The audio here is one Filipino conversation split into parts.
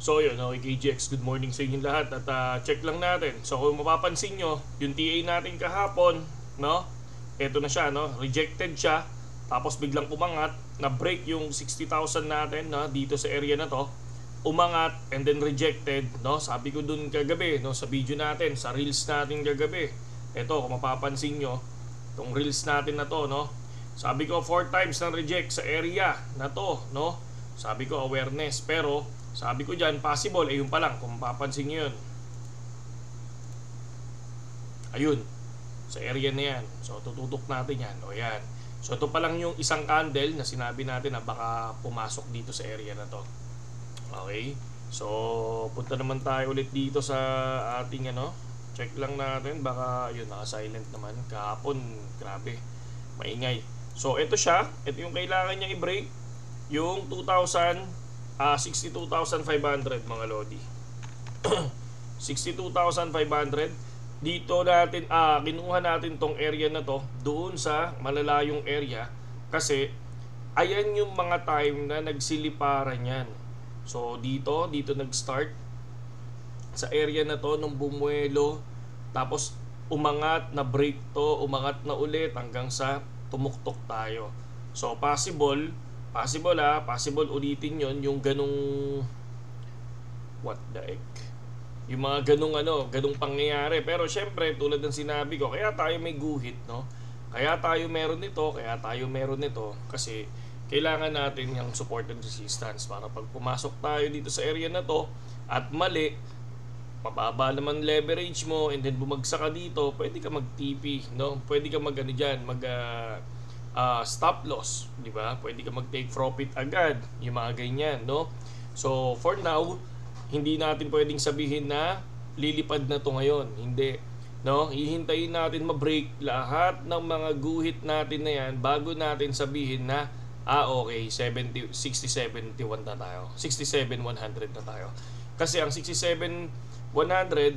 So yun, okay KGX, good morning sa inyong lahat at check lang natin. So kung mapapansin nyo, yung TA natin kahapon, no? Ito na siya, no? Rejected siya. Tapos biglang umangat, na-break yung 60,000 natin, no? Dito sa area na to. Umangat and then rejected, no? Sabi ko dun kagabi, no? Sa video natin, sa reels natin kagabi. Ito, kung mapapansin nyo, itong reels natin na to, no? Sabi ko 4 times nang reject sa area na to, no? Sabi ko awareness, pero sabi ko dyan, possible, ayun pa lang, kung mapapansin nyo yun. Ayun, sa area na yan. So, tututok natin yan. O yan. So, ito pa lang yung isang candle na sinabi natin na baka pumasok dito sa area na to. Okay? So, punta naman tayo ulit dito sa ating check lang natin. Baka, yun, naka-silent naman. Kahapon, grabe, maingay. So, ito siya. Ito yung kailangan niya i-break. Yung 62,500 mga lodi. 62,500 dito natin kinuha natin tong area na to doon sa malalayong area kasi ayan yung mga time na nagsiliparan yan. So dito nag-start sa area na to nung bumuelo, tapos umangat na break to, umangat na ulit hanggang sa tumuktok tayo. So possible ulitin yon yung ganung what the heck, yung mga ganung pangyayari. Pero syempre tulad ng sinabi ko, kaya tayo may guhit, no? Kaya tayo meron nito kasi kailangan natin yung support and resistance para pag pumasok tayo dito sa area na to at mali, mababa naman leverage mo and then bumagsak ka dito, pwede ka mag-TP, no? Pwede ka stop loss, di ba? Pwede ka mag-take profit agad, yung mga ganyan, no? So, for now, hindi natin pwedeng sabihin na lilipad na to ngayon. Hindi, no? Hihintayin natin ma-break lahat ng mga guhit natin na yan bago natin sabihin na okay, 67.1 na tayo. 67.100 na tayo. Kasi ang 67.100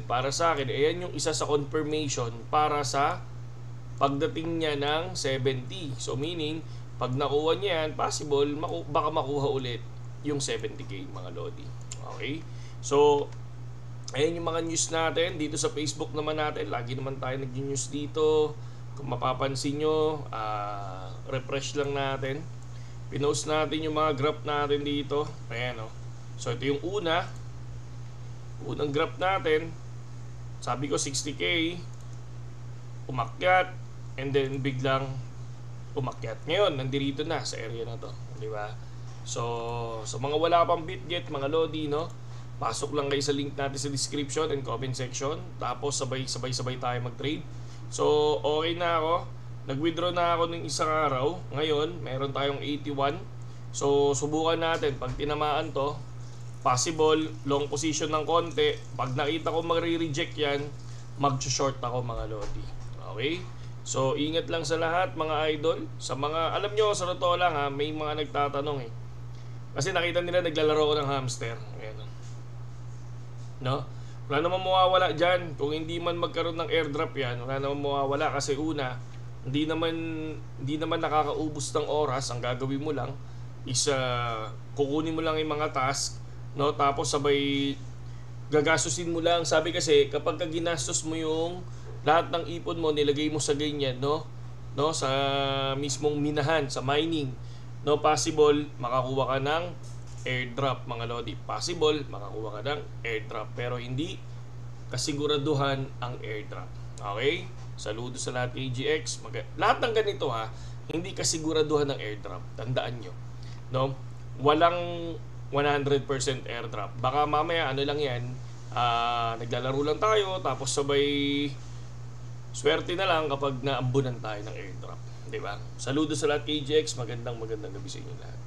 para sa akin, ayan yung isa sa confirmation para sa pagdating niya ng 70. So meaning, pag nakuha niya yan, possible baka makuha ulit yung 70k mga lodi. Okay? So, ayan yung mga news natin. Dito sa Facebook naman natin, lagi naman tayo nag-news dito. Kung mapapansin nyo, refresh lang natin. Pinost natin yung mga graph natin dito. Ayan, So ito yung unang graph natin. Sabi ko 60k, umakyat, and then biglang umakyat. Ngayon, nandito na sa area na to, di ba? So, sa mga wala pang BitGet, mga lodi, no? Pasok lang kayo sa link natin sa description and comment section. Tapos sabay tayo mag-trade. So, okay na ako. Nag-withdraw na ako ng isang araw. Ngayon, meron tayong 81. So, subukan natin. Pag tinamaan to, possible, long position ng konti. Pag nakita ko magre-reject yan, mag-short ako mga lodi. Okay? So, ingat lang sa lahat mga idol. Sa mga, alam nyo, sa totoo lang may mga nagtatanong Kasi nakita nila naglalaro ko ng hamster. Ayan. No? Wala naman mawawala dyan. Kung hindi man magkaroon ng airdrop yan, wala naman mawawala kasi una, hindi naman nakakaubos ng oras. Ang gagawin mo lang is kukunin mo lang yung mga task, no? Tapos sabay gagastusin mo lang. Sabi kasi kapag ginastos mo yung lahat ng ipon mo, nilagay mo sa ganyan, no? Sa mismong minahan, sa mining, no? Possible makakuha ka ng airdrop mga lodi. Possible makakuha ka ng airdrop, pero hindi kasiguraduhan ang airdrop. Okay? Saludo sa lahat KGX. Lahat ng ganito hindi kasiguraduhan ng airdrop. Tandaan nyo, no? Walang 100% airdrop. Baka mamaya lang yan, naglalaro lang tayo tapos sabay swerte na lang kapag naambunan tayo ng airdrop, di ba? Saludo sa lahat KGX, magandang gabi sa inyo lahat.